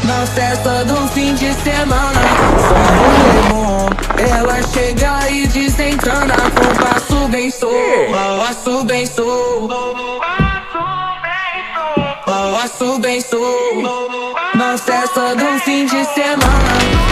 Na festa do fim de semana, só rolê bom. Ela chega e desencana com passo bem sou, passo bem sou, passo bem sou. Na festa do fim de semana.